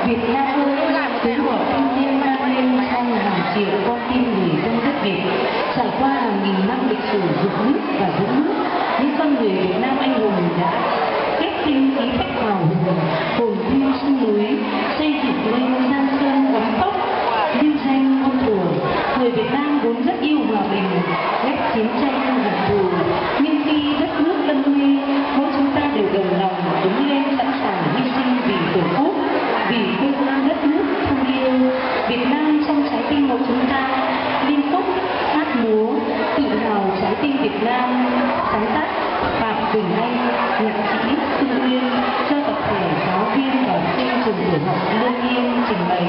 Việt Nam ơi, tiếng gọi thanh niên vang lên trong hàng triệu con tim người trong đất Việt. Trải qua hàng nghìn năm lịch sử dựng nước và giữ nước, những con người Việt Nam anh hùng đã kết tinh khí phách hào hùng, hồn thiêng sông núi, xây dựng lên Giang Sơn gấm tóc, lưu danh muôn thuở. Người Việt Nam vốn rất yêu hòa bình, ghét chiến tranh hận thù, nhưng khi đất nước lâm nguy, mỗi chúng ta đều đồng lòng đứng lên sẵn sàng hy sinh vì tổ quốc, vì quê hương đất nước thân yêu. Việt Nam trong trái tim mỗi chúng ta, liên khúc hát múa tự hào trái tim Việt Nam. Sáng tác Phạm Quỳnh Anh, nhạc sĩ Phương Uyên cho tập thể giáo viên và học sinh trường tiểu học Lương Yên trình bày.